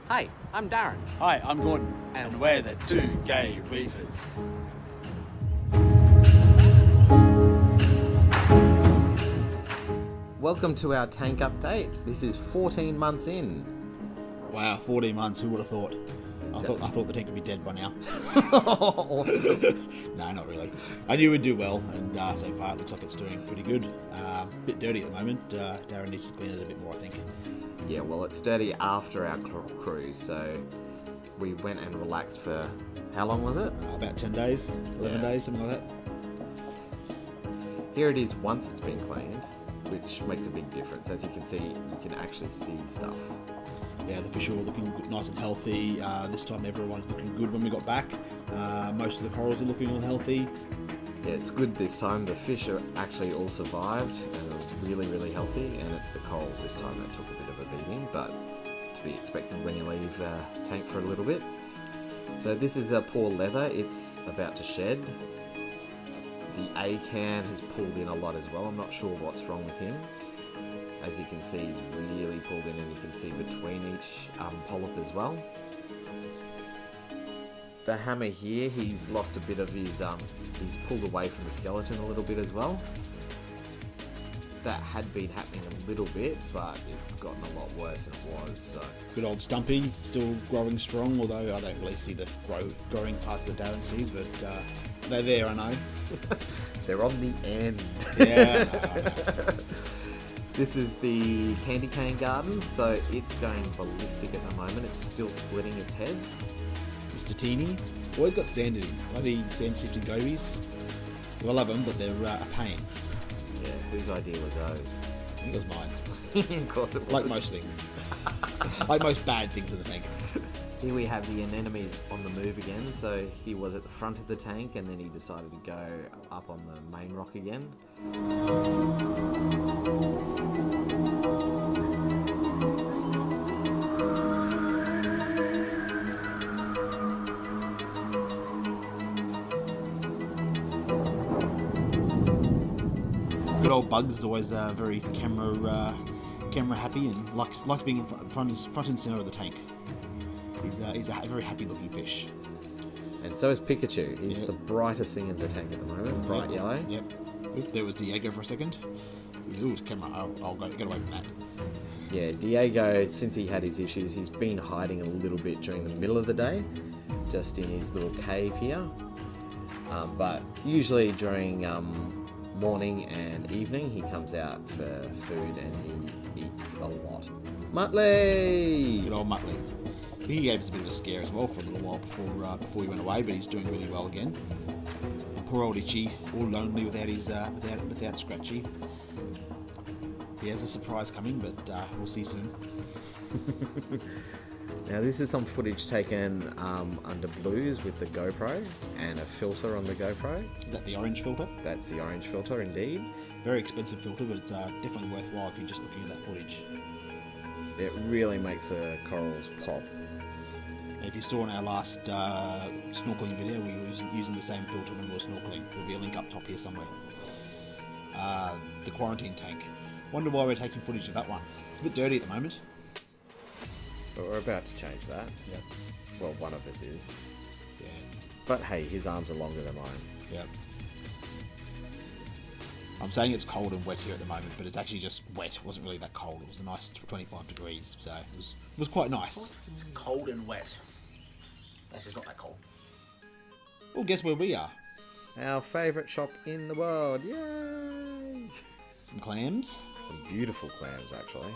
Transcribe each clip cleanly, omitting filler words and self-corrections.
Hi, I'm Darren. Hi, I'm Gordon, and we're the two gay reefers. Welcome to our tank update. This is 14 months in. Wow, 14 months, who would have thought? I thought the tank would be dead by now. Awesome. No, not really. I knew we'd do well, and so far it looks like it's doing pretty good. A bit dirty at the moment. Darren needs to clean it a bit more, I think. Yeah, well, it's dirty after our cruise, so we went and relaxed for, how long was it? About 10 days, 11 days, something like that. Here it is once it's been cleaned, which makes a big difference. As you can see, you can actually see stuff. Yeah, the fish are all looking good, nice and healthy. This time everyone's looking good when we got back. Most of the corals are looking all healthy. Yeah, it's good this time. The fish are actually all survived and are really, really healthy, and it's the corals this time that took a bit of a beating, but to be expected when you leave the tank for a little bit. So this is a poor leather. It's about to shed. The A can has pulled in a lot as well. I'm not sure what's wrong with him. As you can see, he's really pulled in, and you can see between each polyp as well. The hammer here, he's lost a bit of his, he's pulled away from the skeleton a little bit as well. That had been happening a little bit, but it's gotten a lot worse than it was. So. Good old Stumpy, still growing strong, although I don't really see the growing parts that Darren sees, but they're there, I know. They're on the end. Yeah, I know. This is the candy cane garden, so it's going ballistic at the moment. It's still splitting its heads. Mr. Teeny, always got sand in him. Bloody sand sifting gobies. I love them, but they're a pain. Yeah, whose idea was those? I think it was mine. Of course it was. Like most things. Like most bad things in the tank. Here we have the anemones on the move again. So he was at the front of the tank, and then he decided to go up on the main rock again. Good old Bugs is always very camera happy and likes being in front and center of the tank. He's a very happy looking fish. And so is Pikachu. He's the brightest thing in the tank at the moment, bright yellow. Yep. Oop, there was Diego for a second. Ooh, camera. I'll get away from that. Yeah, Diego, since he had his issues, he's been hiding a little bit during the middle of the day, just in his little cave here. But usually during morning and evening, he comes out for food and he eats a lot. Muttley! Good old Muttley. He gave us a bit of a scare as well for a little while before he went away, but he's doing really well again. And poor old Itchy, all lonely without his without Scratchy. He has a surprise coming, but we'll see soon. Now this is some footage taken under blues with the GoPro and a filter on the GoPro. Is that the orange filter? That's the orange filter indeed. Very expensive filter, but it's definitely worthwhile if you're just looking at that footage. It really makes the corals pop. And if you saw in our last snorkeling video, we were using the same filter when we were snorkeling. There'll be a link up top here somewhere. The quarantine tank. Wonder why we're taking footage of that one. It's a bit dirty at the moment. But we're about to change that. Yep. Well, one of us is. Yeah. But hey, his arms are longer than mine. Yep. I'm saying it's cold and wet here at the moment, but it's actually just wet. It wasn't really that cold. It was a nice 25 degrees, so it was quite nice. It's cold and wet. That's just not that cold. Well, guess where we are? Our favourite shop in the world. Yay! Some clams. Some beautiful clams, actually.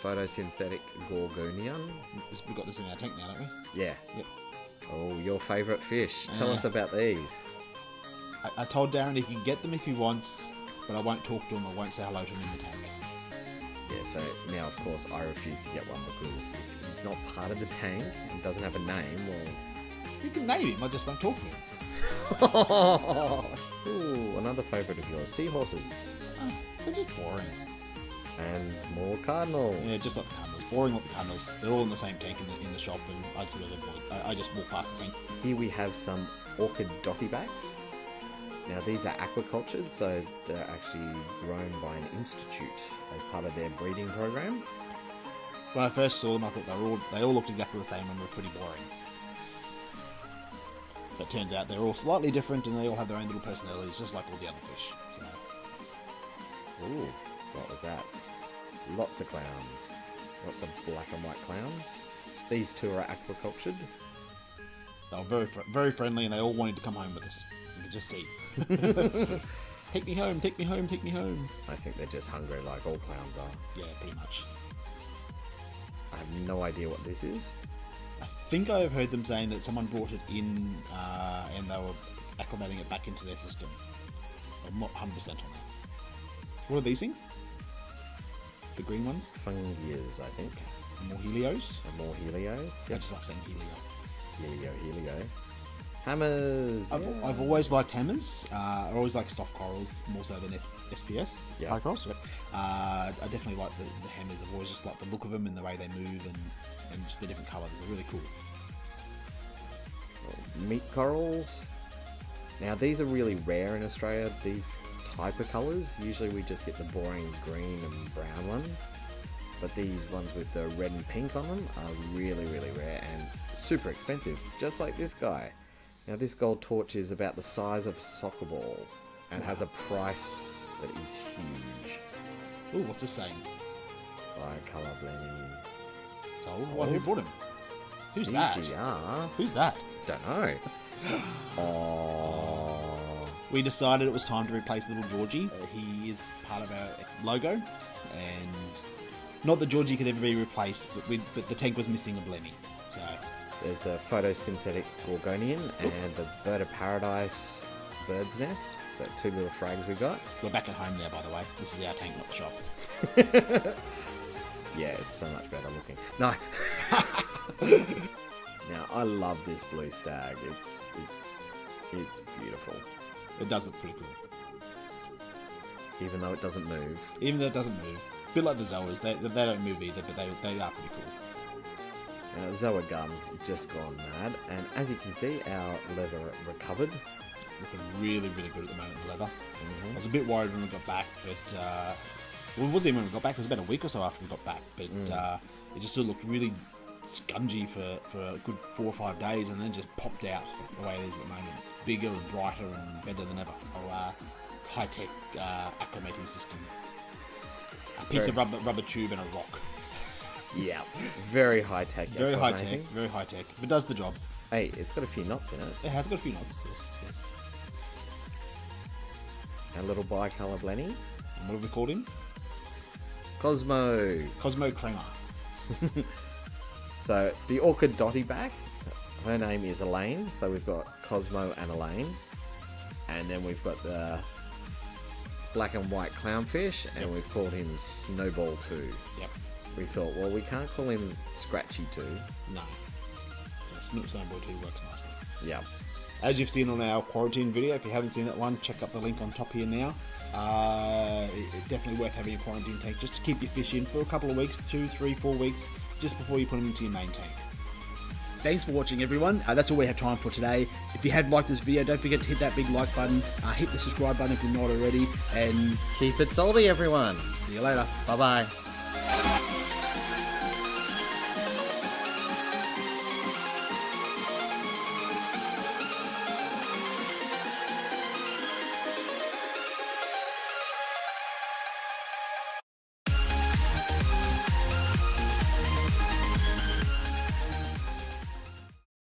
Photosynthetic gorgonian. We've got this in our tank now, don't we? Yeah. Yep. Oh, your favourite fish. Tell us about these. I told Darren he can get them if he wants, but I won't talk to him. I won't say hello to him in the tank. Yeah, so now, of course, I refuse to get one because if he's not part of the tank and doesn't have a name, well... You can name him, I just won't talk to him. Ooh, another favourite of yours. Seahorses. They're just boring. And more cardinals. Yeah, just like the cardinals. Boring like the cardinals. They're all in the same tank in the shop, and I sort of avoid. I just walk past the tank. Here we have some orchid dottybacks. Now these are aquacultured, so they're actually grown by an institute as part of their breeding program. When I first saw them, I thought they all looked exactly the same and were pretty boring. But turns out they're all slightly different and they all have their own little personalities, just like all the other fish. So. Ooh, what was that? Lots of clowns. Lots of black and white clowns. These two are aquacultured. They were very friendly and they all wanted to come home with us. You can just see. Take me home, take me home, take me home. I think they're just hungry like all clowns are. Yeah, pretty much. I have no idea what this is. I think I've heard them saying that someone brought it in and they were acclimating it back into their system. I'm not 100% on that. What are these things? The green ones? Fungias, I think. Morhelios? Morhelios. I just like saying helio. Helio. Hammers. I've always liked hammers. I always like soft corals more so than SPS. Yeah. High corals. Yep. I definitely like the hammers. I've always just liked the look of them and the way they move and just the different colours. They're really cool. Meat corals. Now these are really rare in Australia. These type of colours. Usually we just get the boring green and brown ones. But these ones with the red and pink on them are really, really rare and super expensive. Just like this guy. Now this gold torch is about the size of a soccer ball and has a price that is huge. Ooh, what's this saying? Bicolour blending. Sold? Who bought him? Who's that? Who's that? Don't know. Oh. We decided it was time to replace little Georgie. He is part of our logo, and not that Georgie could ever be replaced, but the tank was missing a blenny. So there's a photosynthetic gorgonian and the bird of paradise bird's nest. So two little frags we got. We're back at home now, by the way. This is our tank, not the shop. Yeah, it's so much better looking. No. Now I love this blue stag. It's beautiful. It does look pretty cool. Even though it doesn't move. Even though it doesn't move. A bit like the Zoas. They don't move either, but they are pretty cool. Now, Zoa gum's just gone mad, and as you can see, our leather recovered. It's looking really, really good at the moment, the leather. I was a bit worried when we got back, but well, it wasn't even when we got back. It was about a week or so after we got back, but it just sort of looked really scungy for a good 4 or 5 days, and then just popped out the way it is at the moment. It's bigger and brighter and better than ever. High-tech acclimating system. A piece of rubber tube and a rock. Yeah, very high-tech. Very high-tech, very high-tech. But does the job. Hey, it's got a few knots in it. It has got a few knots, yes. A little bicolour blenny. And what have we called him? Cosmo Kremer. So, the orchid dottyback, her name is Elaine. So we've got Cosmo and Elaine. And then we've got the black and white clownfish, and we've called him Snowball 2. Yep. We thought, well, we can't call him Scratchy 2. No. So Snowball 2 works nicely. Yeah. As you've seen on our quarantine video, if you haven't seen that one, check out the link on top here now. It's definitely worth having a quarantine tank just to keep your fish in for a couple of weeks, 2, 3, 4 weeks, just before you put them into your main tank. Thanks for watching, everyone. That's all we have time for today. If you have liked this video, don't forget to hit that big like button, hit the subscribe button if you're not already, and keep it salty, everyone. See you later. Bye-bye.